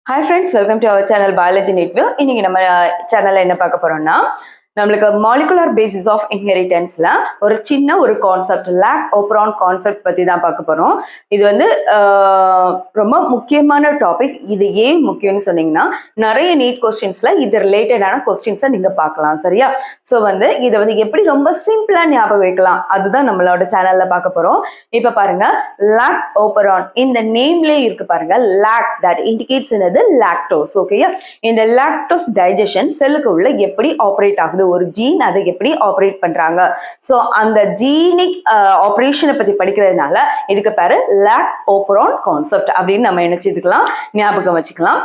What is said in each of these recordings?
Hi friends, welcome to our channel Biology Network. இன்னைக்கு நம்ம சேனல்ல என்ன பார்க்க போறோம்னா நம்மளுக்கு மாலிகுலர் பேசிஸ் ஆஃப் இன்ஹெரிட்டன்ஸ்ல ஒரு சின்ன ஒரு கான்செப்ட் லாக் ஓப்ரான் கான்செப்ட் பத்தி தான் பார்க்க போறோம். இது வந்து ரொம்ப முக்கியமான டாபிக். இது ஏன் முக்கியம்னு சொன்னீங்கன்னா நிறைய நீட் கொஸ்டின்ஸ்ல இது ரிலேட்டடான கொஸ்டின்ஸை நீங்க பார்க்கலாம். சரியா? ஸோ வந்து இதை வந்து எப்படி ரொம்ப சிம்பிளா ஞாபகம் வைக்கலாம் அதுதான் நம்மளோட சேனல்ல பார்க்க போறோம். இப்ப பாருங்க, லாக் ஓப்ரான் இந்த நேம்லயே இருக்கு பாருங்க, லாக் தட் இண்டிகேட்ஸ் என்னது லாக்டோஸ். ஓகேயா? இந்த லாக்டோஸ் டைஜஷன் செல்லுக்கு உள்ள எப்படி ஆப்ரேட் ஆகுது, ஒரு ஜீன் அதை எப்படி ஆப்ரேட் பண்றாங்க. ஸோ அந்த ஜீனிக் ஆப்ரேஷனை பத்தி படிக்கிறதுனால இதுக்கு பேரு லாக் ஓப்ரான் கான்செப்ட் அப்படின்னு நம்ம நினைச்சதுக்கலாம், ஞாபகம் வச்சுக்கலாம்.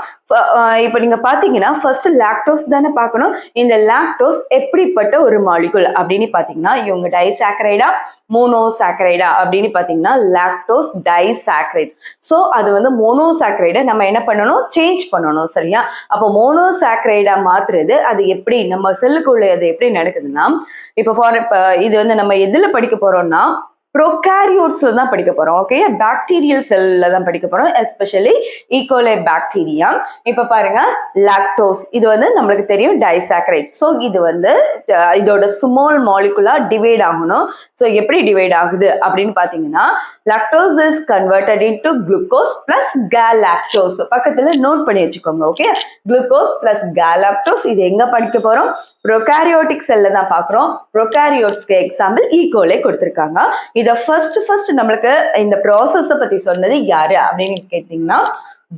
இப்போ நீங்க பாத்தீங்கன்னா ஃபர்ஸ்ட் லாக்டோஸ் தானே பார்க்கணும். இந்த லாக்டோஸ் எப்படிப்பட்ட ஒரு மாலிகுல் அப்படின்னு பாத்தீங்கன்னா இவங்க டைசாக்கரைடா மோனோசாக்கரைடா அப்படின்னு பாத்தீங்கன்னா லாக்டோஸ் டைசாக்கரைட். ஸோ அது வந்து மோனோசாக்கரைடை நம்ம என்ன பண்ணணும், சேஞ்ச் பண்ணணும். சரியா? அப்போ மோனோசாக்கரைடா மாத்துறது அது எப்படி நம்ம செல்லுக்குள்ள அது எப்படி நடக்குதுன்னா, இப்போ இது வந்து நம்ம எதுல படிக்க போறோம்னா ப்ரோகாரியோட்ஸ்ல தான் படிக்க போறோம். ஓகே, பாக்டீரியல் செல்ல தான் படிக்க போறோம், எஸ்பெஷலி ஈகோலை பாக்டீரியா. இப்ப பாருங்க, லாக்டோஸ் இது வந்து நம்மளுக்கு தெரியும் டைசாக்கரைட். ஸோ இது வந்து இதோட ஸ்மால் மாலிகுலா டிவைட் ஆகணும். ஸோ எப்படி டிவைட் ஆகுது அப்படின்னு பாத்தீங்கன்னா, lactose is converted into glucose plus galactose. பக்கத்துல நோட் பண்ணி வச்சுக்கோங்க. Okay, glucose plus galactose. இது எங்க படிக்க போறோம்? ப்ரோகாரியோட்டிக் செல்ல தான் பாக்குறோம். ப்ரோகாரியோட்ஸ்க்கு எக்ஸாம்பிள் ஈகோலை கொடுத்திருக்காங்க. இத ஃபர்ஸ்ட் நம்மளுக்கு இந்த ப்ராசஸ் பத்தி சொன்னது யாரு அப்படின்னு கேட்டீங்கன்னா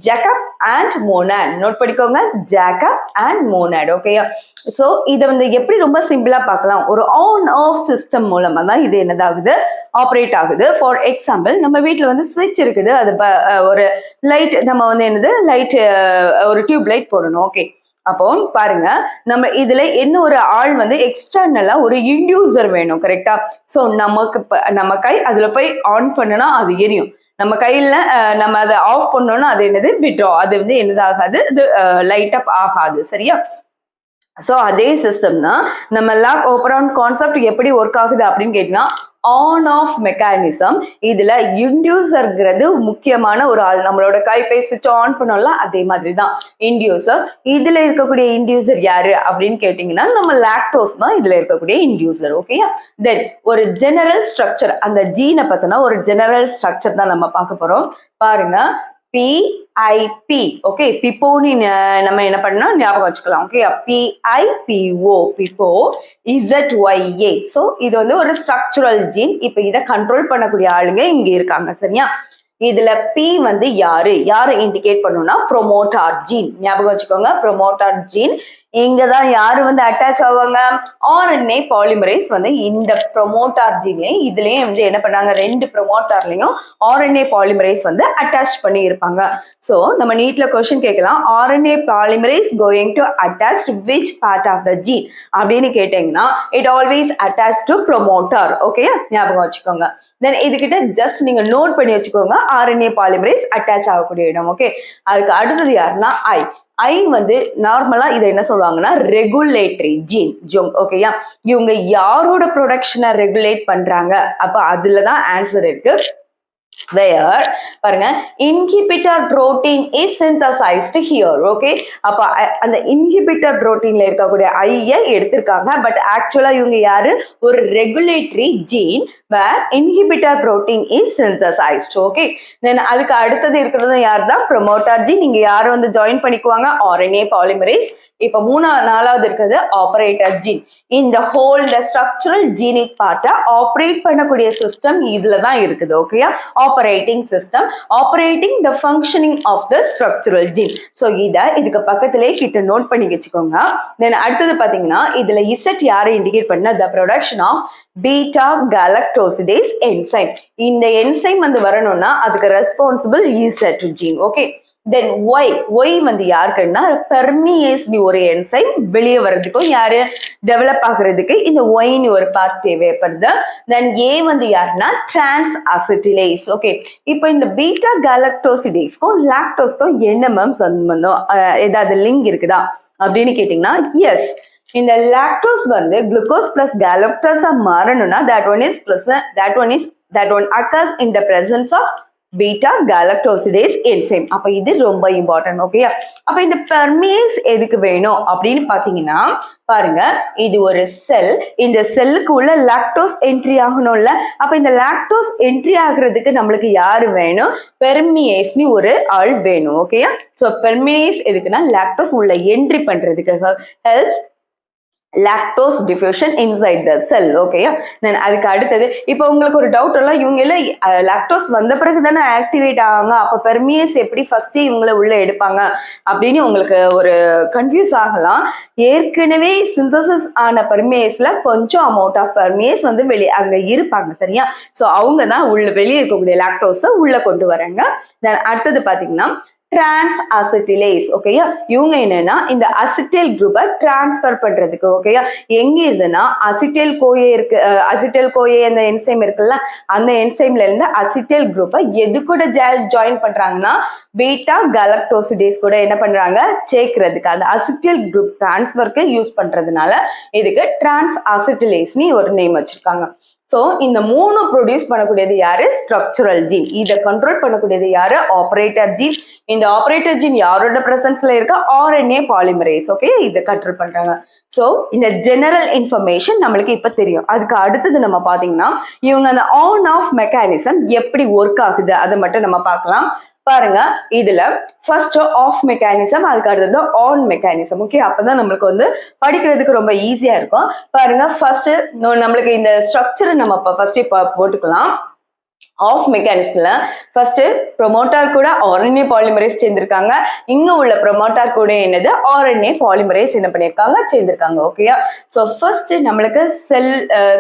ஜேக்கப் அண்ட் மோனாட். நோட் பண்ணிக்கோங்க, ஜேக்கப் அண்ட் மோனாட். ஓகேயா? ஸோ இதை வந்து எப்படி ரொம்ப சிம்பிளா பார்க்கலாம், ஒரு ஆன் ஆஃப் சிஸ்டம் மூலமா தான் இது என்னதாகுது, ஆப்ரேட் ஆகுது. ஃபார் எக்ஸாம்பிள் நம்ம வீட்டில் வந்து ஸ்விட்ச் இருக்குது, அது ஒரு லைட் நம்ம வந்து என்னது லைட் ஒரு டியூப் லைட் போடணும். ஓகே, அப்போ பாருங்க, நம்ம இதுல என்ன ஒரு ஆள் வந்து எக்ஸ்டர்னலா ஒரு இன்டியூசர் வேணும். கரெக்டா? ஸோ நம்ம கை அதுல போய் ஆன் பண்ணுனா அது எரியும், நம்ம கையில நம்ம அதை ஆஃப் பண்ணோம்னா அது என்னது விட்ரா, அது வந்து என்னதாகாது, இது லைட் அப் ஆகாது. சரியா? ஸோ அதே சிஸ்டம் தான் நம்ம லாக் ஓப்ரான் கான்செப்ட் எப்படி ஒர்க் ஆகுது அப்படின்னு கேட்டீங்கன்னா ஆன் ஆஃப் மெக்கானிசம். இதுல இன்டியூசர்ங்கிறது முக்கியமான ஒரு ஆள். நம்மளோட கைப்பை சுவிட்ச் ஆன் பண்ணோம்ல, அதே மாதிரி தான் இன்டியூசர். இதுல இருக்கக்கூடிய இன்டியூசர் யாரு அப்படின்னு கேட்டீங்கன்னா நம்ம லாக்டோஸ் தான் இதுல இருக்கக்கூடிய இன்டியூசர். ஓகேயா? தென் ஒரு ஜெனரல் ஸ்ட்ரக்சர், அந்த ஜீனை பத்தினா ஒரு ஜெனரல் ஸ்ட்ரக்சர் தான் நம்ம பார்க்க போறோம். பாருங்க, PIP. ஓகே, பிப்போனி நம்ம என்ன பண்ணா ஞாபகம் வச்சுக்கலாம். Okay, PIPO பிப்போ ZYA. ஸோ இது வந்து ஒரு ஸ்ட்ரக்சுரல் ஜீன். இப்போ இதை கண்ட்ரோல் பண்ணக்கூடிய ஆளுங்க இங்க இருக்காங்க. சரியா? இதுல P வந்து யாரு இண்டிகேட் பண்ணும்னா ப்ரோமோட்டார் ஜீன். ஞாபகம் வச்சுக்கோங்க, ப்ரோமோட்டார் ஜீன். இங்கதான் யாரு வந்து அட்டாச் ஆவாங்க, RNA பாலிமரேஸ் வந்து இந்த ப்ரோமோட்டார் ஜீன்லயும் இதுலயும் வந்து என்ன பண்ணாங்க, ரெண்டு ப்ரோமோட்டார்லயும் RNA பாலிமரேஸ் வந்து அட்டாச் பண்ணி இருப்பாங்க. சோ நம்ம நீட்ல கொஸ்டின் கேட்கலாம், RNA polymerase going to attach which part of the gene அப்படின்னு கேட்டீங்கன்னா it always attach to promoter. Okay, ஞாபகம் வச்சுக்கோங்க. தென் இதுகிட்ட ஜஸ்ட் நீங்க நோட் பண்ணி வச்சுக்கோங்க, RNA பாலிமரேஸ் அட்டாச் ஆகக்கூடிய இடம். ஓகே, அதுக்கு அடுத்தது யாருன்னா ஐ வந்து நார்மலா இதை என்ன சொல்லுவாங்கன்னா ரெகுலேட்டரி ஜீன். ஓகேயா? இவங்க யாரோட ப்ரொடக்ஷனை ரெகுலேட் பண்றாங்க, அப்ப அதுலதான் ஆன்சர் இருக்கு. Where பாருங்க, inhibitor protein is synthesised here. Okay, அப்ப அந்த இன்ஹிபிட்டர் புரோட்டீன்ல இருக்கக்கூடிய ஐய எடுத்திருக்காங்க. பட் ஆக்சுவலா இவங்க யாரு, ஒரு regulatory gene where inhibitor protein is synthesised. Okay, then அதுக்கு அடுத்தது இருக்கிறது யார் தான், ப்ரோமோட்டார் ஜீன். நீங்க யாரும் வந்து ஜாயின் பண்ணிக்குவாங்க, RNA பாலிமரேஸ். இப்ப நாலாவது இருக்கிறது ஆபரேட்டர் ஜீன். இந்த ஹோல் இந்த ஸ்ட்ரக்சரல் ஜீனிக் பார்ட்டை ஆப்ரேட் பண்ணக்கூடிய சிஸ்டம் இதுலதான் இருக்குது. ஓகேயா? Operating system operating the functioning of the structural gene. So இதுக்கு பக்கத்திலே கிட்ட நோட் பண்ணி வச்சுக்கோங்க. தென் அடுத்தது பாத்தீங்கன்னா இதுல இசட் யாரை இண்டிகேட் பண்ண, the production of beta galactosidase enzyme. இந்த என்சைம் வந்து வரணும்னா அதுக்கு responsible Z gene. Okay, then Y வந்து யாருக்குன்னா பெர்மியேஸ் ஒரு என்சைம் வெளியே வர்றதுக்கும் யாரு டெவலப் ஆகுறதுக்கு இந்த ஒய்னு ஒரு பார்ட் தேவைப்படுது. தென் ஏ வந்து யாருன்னா டிரான்ஸ் அசிட்டிலேஸ். ஓகே, இப்போ இந்த பீட்டா கேலக்டோசிடேஸ்க்கும் லாக்டோஸ்க்கும் என்ன மேம் சம்பந்தம், ஏதாவது லிங்க் இருக்குதா அப்படின்னு கேட்டீங்கன்னா எஸ். இந்த லாக்டோஸ் வந்து குளுக்கோஸ் பிளஸ் கேலக்டோஸா மாறணும்னா that one occurs in the presence of beta galactosidase enzyme. அப்ப இது ரொம்ப இம்பார்ட்டன்ட். ஓகே, அப்ப இந்த பெர்மேஸ் எதுக்கு வேணும் அப்படின்னு பாத்தீங்கன்னா பாருங்க, இது ஒரு செல். இந்த செல்லுக்கு உள்ள லாக்டோஸ் என்ட்ரி ஆகணும்ல. அப்ப இந்த லாக்டோஸ் என்ட்ரி ஆகுறதுக்கு நம்மளுக்கு யாரு வேணும்? பெர்மியேஸ்னு ஒரு ஆள் வேணும். ஓகேயா? சோ பெர்மியேஸ் எதுக்குன்னா லாக்டோஸ் உள்ள என்ட்ரி பண்றதுக்கு helps lactose diffusion inside the cell. ஓகேயா? தென் அதுக்கு அடுத்தது இப்போ உங்களுக்கு ஒரு டவுட் எல்லாம், இவங்க எல்லாம் லாக்டோஸ் வந்த பிறகு தானே ஆக்டிவேட் ஆவாங்க, அப்ப பெர்மியேஸ் எப்படி ஃபர்ஸ்ட் இவங்கள உள்ள எடுப்பாங்க அப்படின்னு உங்களுக்கு ஒரு கன்ஃபியூஸ் ஆகலாம். ஏற்கனவே சிந்தசிஸ் ஆன பெர்மியேஸ்ல கொஞ்சம் அமௌண்ட் ஆஃப் பெர்மியேஸ் வந்து அங்க இருப்பாங்க. சரியா? ஸோ அவங்க தான் உள்ள வெளியே இருக்கக்கூடிய லாக்டோஸை உள்ள கொண்டு வராங்க. தென் அடுத்தது பாத்தீங்கன்னா டிரான்ஸ் அசிட்டிலேஸ். ஓகேயா? இவங்க என்னன்னா இந்த அசிட்டைல் குரூப்பை டிரான்ஸ்ஃபர் பண்றதுக்கு, ஓகேயா, எங்க இருந்துன்னா அசிட்டைல் கோயே இருக்கு, அசிட்டைல் கோயே அந்த என்சைம் இருக்குல்ல, அந்த என்சைம்ல இருந்து அசிட்டைல் குரூப்பை எது கூட ஜாயின் பண்றாங்கன்னா பீட்டா கலக்டோசிடேஸ் கூட என்ன பண்றாங்க, சேர்க்கிறதுக்கு. அந்த அசிட்டைல் குரூப் டிரான்ஸ்ஃபருக்கு யூஸ் பண்றதுனால இதுக்கு டிரான்ஸ் அசிட்டிலேஸ்னு ஒரு நேம் வச்சிருக்காங்க. ஸோ இந்த மூணு ப்ரொடியூஸ் பண்ணக்கூடியது யாரு? Structural gene. இதை கண்ட்ரோல் பண்ணக்கூடியது யாரு? Operator gene. இந்த ஆப்ரேட்டர் ஜீன் யாரோட பிரசன்ஸ்ல இருக்க? RNA polymerase. ஓகே, இதை கண்ட்ரோல் பண்றாங்க. ஸோ இந்த ஜெனரல் இன்ஃபர்மேஷன் நம்மளுக்கு இப்ப தெரியும். அதுக்கு அடுத்தது நம்ம பாத்தீங்கன்னா இவங்க அந்த ஆன் ஆஃப் மெக்கானிசம் எப்படி ஒர்க் ஆகுது அதை மட்டும் நம்ம பார்க்கலாம். பாருங்க, இதுல ஃபர்ஸ்ட் ஆஃப் மெக்கானிசம், அதுக்கு அடுத்தது ஆன் மெக்கானிசம். ஓகே, அப்பதான் நம்மளுக்கு வந்து படிக்கிறதுக்கு ரொம்ப ஈஸியா இருக்கும். பாருங்க, ஃபர்ஸ்ட் நம்மளுக்கு இந்த ஸ்ட்ரக்சர் நம்ம ஃபர்ஸ்ட் போட்டுக்கலாம். ஆஃப் மெக்கானிசம்ல ஃபர்ஸ்ட் ப்ரோமோட்டார் கூட ஆர்என்ஏ பாலிமரேஸ் சேர்ந்திருக்காங்க. இங்க உள்ள ப்ரோமோட்டார் கூட என்னது? ஆர்என்ஏ பாலிமரேஸ் என்ன பண்ணிருக்காங்க? சேர்ந்திருக்காங்க. ஓகேயா? ஸோ ஃபர்ஸ்ட் நம்மளுக்கு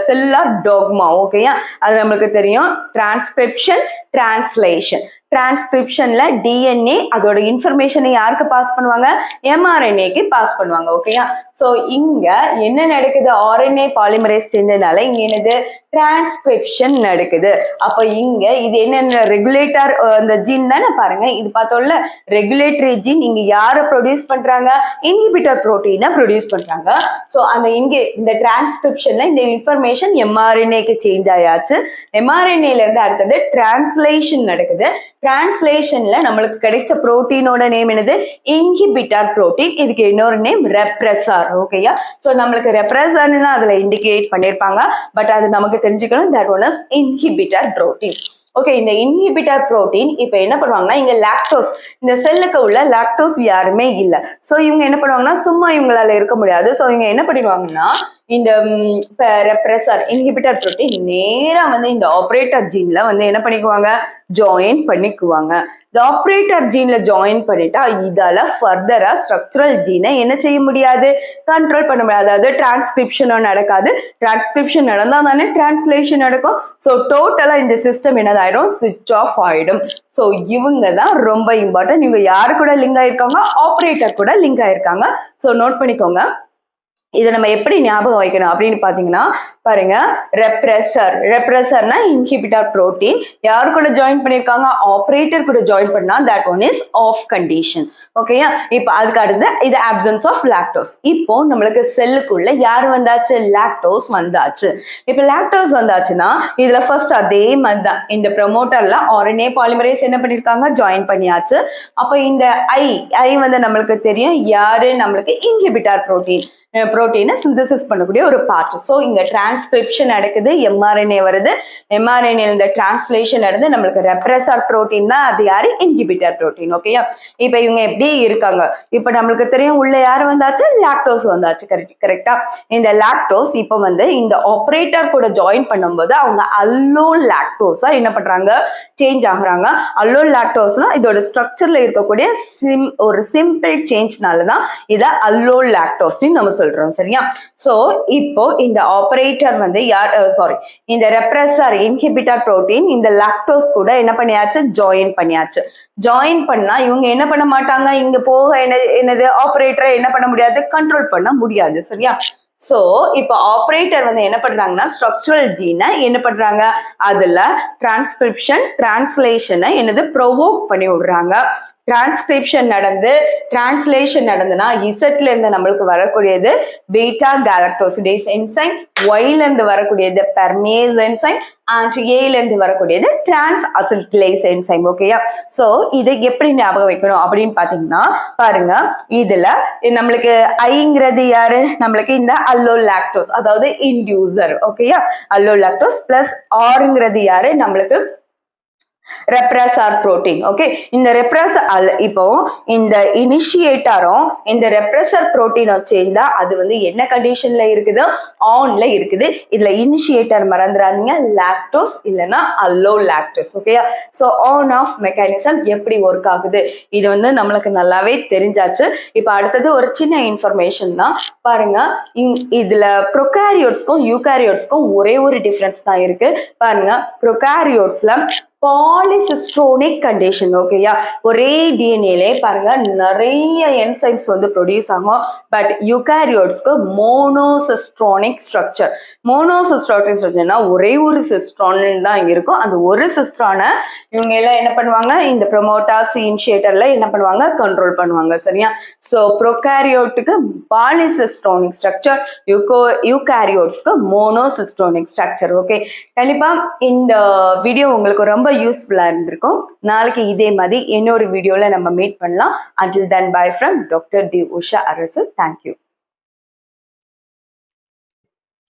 செல்லுலார் டாக்மா. ஓகேயா? அது நம்மளுக்கு தெரியும். Transcription, translation. டிரான்ஸ்கிரிப்ஷன்ல டிஎன்ஏ அதோட இன்ஃபர்மேஷனை யாருக்கு பாஸ் பண்ணுவாங்க? எம்ஆர்என்ஏக்கு பாஸ் பண்ணுவாங்க. ஓகேயா? ஸோ இங்க என்ன நடக்குது? ஆர்என்ஏ பாலிமரேஸ் சேர்ந்ததுனால இங்க என்னது? டிரான்ஸ்கிரிப்ஷன் நடக்குது. அப்ப இங்க இது என்னென்ன ரெகுலேட்டர் அந்த ஜீன் தானே. பாருங்க, இது பார்த்தோம்ல, ரெகுலேட்டரி ஜீன். இங்க யாரை ப்ரொடியூஸ் பண்றாங்க? இன்ஹிபிட்டர் புரோட்டீனை ப்ரொடியூஸ் பண்றாங்க. ஸோ அந்த இங்க இந்த டிரான்ஸ்கிரிப்ஷன்ல இந்த இன்ஃபர்மேஷன் எம்ஆர்என்ஏக்கு சேஞ்ச் ஆயாச்சு. எம்ஆர்என்ஏல இருந்து அடுத்தது டிரான்ஸ்லேஷன் நடக்குது. டிரான்ஸ்லேஷன்ல நம்மளுக்கு கிடைச்ச புரோட்டீனோட நேம் என்னது? Inhibitor protein. இதுக்கு இன்னொரு நேம் ரெப்ரெசர். ஓகேயா? ஸோ நம்மளுக்கு ரெப்ரெசர்னு தான் அதுல இண்டிகேட் பண்ணிருப்பாங்க. பட் அது நமக்கு தெரிஞ்சுக்கணும். That one is inhibitor protein. Okay, இந்த இன்ஹிபிட்டர் புரோட்டீன் இப்ப என்ன பண்ணுவாங்கன்னா, இங்க லாக்டோஸ், இந்த செல்லுக்கு உள்ள லாக்டோஸ் யாருமே இல்ல. சோ இவங்க என்ன பண்ணுவாங்கன்னா, சும்மா இவங்களால இருக்க முடியாது. சோ இவங்க என்ன பண்ணிடுவாங்கன்னா, இந்த ரெப்ரெசர் இன்ஹிபிட்டர் புரோட்டீன் நேரா வந்து இந்த ஆப்ரேட்டர் ஜீன்ல வந்து என்ன பண்ணிக்குவாங்க? ஜாயின் பண்ணிக்குவாங்க. இந்த ஆப்ரேட்டர் ஜீன்ல ஜாயின் பண்ணிட்டா இதால ஃபர்தரா ஸ்ட்ரக்சரல் ஜீனை என்ன செய்ய முடியாது? கண்ட்ரோல் பண்ண முடியாது. அதாவது டிரான்ஸ்கிரிப்ஷனும் நடக்காது. டிரான்ஸ்கிரிப்ஷன் நடந்தா தானே டிரான்ஸ்லேஷன் நடக்கும். ஸோ டோட்டலா இந்த சிஸ்டம் என்னதாயிடும்? சுவிட்ச் ஆஃப் ஆயிடும். ஸோ இவங்க தான் ரொம்ப இம்பார்ட்டன்ட். இவங்க யாரு கூட லிங்க் ஆயிருக்காங்க? ஆப்ரேட்டர் கூட லிங்க் ஆயிருக்காங்க. ஸோ நோட் பண்ணிக்கோங்க. இதை நம்ம எப்படி ஞாபகம் வைக்கணும் அப்படின்னு பாத்தீங்கன்னா, பாருங்க, ரெப்ரெசர்னா இன்ஹிபிட்டர் புரோட்டீன் யாரு கூட ஜாயின் பண்ணிருக்காங்க? ஆப்ரேட்டர் கூட ஜாயின் பண்ணா that one is off condition. ஓகேயா? இப்போ அதுக்கு அடுத்து இது அப்சன்ஸ் ஆஃப் லாக்டோஸ். இப்போ நம்மளுக்கு செல்லுக்குள்ள யார் வந்தாச்சு? லாக்டோஸ் வந்தாச்சு. இப்போ லாக்டோஸ் வந்தாச்சுன்னா இதுல ஃபர்ஸ்ட் அதே மாதிரி தான் இந்த ப்ரொமோட்டர்ல ஆர்என்ஏ பாலிமரேஸ் என்ன பண்ணிருக்காங்க? ஜாயின் பண்ணியாச்சு. அப்போ இந்த ஐ வந்து நம்மளுக்கு தெரியும் யாரு? நம்மளுக்கு இன்ஹிபிட்டர் புரோட்டீனை சிந்தசிஸ் பண்ணக்கூடிய ஒரு பார்ட். ஸோ இங்க டிரான்ஸ்கிரிப்ஷன் நடக்குது, எம்ஆர்என்ஏ வருது, எம்ஆர்என்ஏ இந்த டிரான்ஸ்லேஷன் நடந்து நம்மளுக்கு ரெப்ரெசர் புரோட்டீன் தான். அது யாரு? Inhibitor protein. ஓகேயா? இப்ப இவங்க எப்படி இருக்காங்க? இப்ப நம்மளுக்கு தெரியும் உள்ள யாரு வந்தாச்சு? லாக்டோஸ் வந்தாச்சு. கரெக்டா? இந்த லாக்டோஸ் இப்ப வந்து இந்த ஆப்ரேட்டர் கூட ஜாயின் பண்ணும்போது அவங்க அல்லோன் லாக்டோஸா என்ன பண்றாங்க? சேஞ்ச் ஆகுறாங்க. அல்லோன் லாக்டோஸ்னா இதோட ஸ்ட்ரக்சர்ல இருக்கக்கூடிய ஒரு சிம்பிள் சேஞ்ச்னாலதான் இதை அல்லோன் லாக்டோஸ் நம்ம சொல்றோம். சரியா? சோ இப்போ இந்த ஆபரேட்டர் வந்து இந்த ரெப்ரெசர் இன்ஹிபிட்டர் புரோட்டீன் இந்த லாக்டோஸ் கூட என்ன பண்ணியாச்சு? ஜாயின் பண்ணியாச்சு. ஜாயின் பண்ணா இவங்க என்ன பண்ண மாட்டாங்க? இங்க போக என்னது? ஆபரேட்டரை என்ன பண்ண முடியாது? கண்ட்ரோல் பண்ண முடியாது. சரியா? சோ இப்ப ஆபரேட்டர் வந்து என்ன பண்றாங்கன்னா, ஸ்ட்ரக்சரல் ஜீனை என்ன பண்றாங்க? அதுல டிரான்ஸ்கிரிப்ஷன், டிரான்ஸ்லேஷனை என்னது? ப்ரொவோக் பண்ணி விடுறாங்க. டிரான்ஸ்கிரிப்ஷன் நடந்து டிரான்ஸ்லேஷன் நடந்துன்னா இசட்ல இருந்து நம்மளுக்கு வரக்கூடியது பீட்டா கேலக்டோசிடேஸ் என்சைம், ஒய்ல இருந்து வரக்கூடியது பெர்மேஸ் என்சைம் அண்ட் ஏல இருந்து வரக்கூடியது டிரான்ஸ் அசிட்டிலேஸ் என்சைம். ஓகேயா? சோ இதை எப்படி ஞாபகம் வைக்கணும் அப்படின்னு பாத்தீங்கன்னா பாருங்க, இதுல நம்மளுக்கு ஐங்கிறது யாரு? நம்மளுக்கு இந்த அல்லோலாக்டோஸ், அதாவது இன்டியூசர். ஓகேயா? அல்லோலாக்டோஸ் பிளஸ் ஆருங்கிறது யாரு? நம்மளுக்கு ரெப்ரஸார் புரோட்டீன். ஓகே, இந்த இப்போ இந்த இனிஷியேட்டரும் இந்த ரெப்ரஸர் புரோட்டீனும் சேர்ந்தா அது வந்து என்ன கண்டிஷன்ல இருக்குது? ஆன்ல இருக்குது. இதுல இனிஷியேட்டர் மறந்துடாதீங்க, லாக்டோஸ் இல்லைன்னா அல்லோலாக்டோஸ். ஓகேயா? ஸோ ஆன் ஆஃப் மெக்கானிசம் எப்படி ஒர்க் ஆகுது இது வந்து நம்மளுக்கு நல்லாவே தெரிஞ்சாச்சு. இப்போ அடுத்தது ஒரு சின்ன இன்ஃபர்மேஷன் தான் பாருங்க. இதுல ப்ரோகாரியோட்ஸ்க்கும் யூகாரியோட்ஸ்க்கும் ஒரே ஒரு டிஃபரன்ஸ் தான் இருக்கு. பாருங்க, ப்ரோகாரியோட்ஸ்ல பாலிசிஸ்ட்ரோனிக் கண்டிஷன். ஓகேயா? ஒரே டிஎன்ஏலே பாருங்க நிறைய என்சைம்ஸ் வந்து ப்ரொடியூஸ் ஆகும். But யூகாரியோட்ஸ்க்கு monocistronic structure. மோனோசிஸ்ட்ரோனிக் ஸ்ட்ரக்சர்னா ஒரே ஒரு சிஸ்ட்ரான் தான் இருக்கும். அந்த ஒரு சிஸ்ட்ரானை இவங்க எல்லாம் என்ன பண்ணுவாங்க? இந்த ப்ரோமோட்டாஸ் இனிஷியேட்டர்ல என்ன பண்ணுவாங்க? கண்ட்ரோல் பண்ணுவாங்க. சரியா? ஸோ ப்ரோகாரியோட்டுக்கு பாலிசிஸ்ட்ரோனிக் ஸ்ட்ரக்சர், யூகாரியோட்ஸ்க்கு மோனோசிஸ்ட்ரோனிக் ஸ்ட்ரக்சர். ஓகே, கண்டிப்பா இந்த வீடியோ உங்களுக்கு ரொம்ப யூஸ்ஃபுல்லா இருந்திருக்கும். நாளைக்கு இதே மாதிரி இன்னொரு வீடியோல நம்ம மீட் பண்ணலாம். Until then, bye from Dr. D. Usha Arasu. Thank you.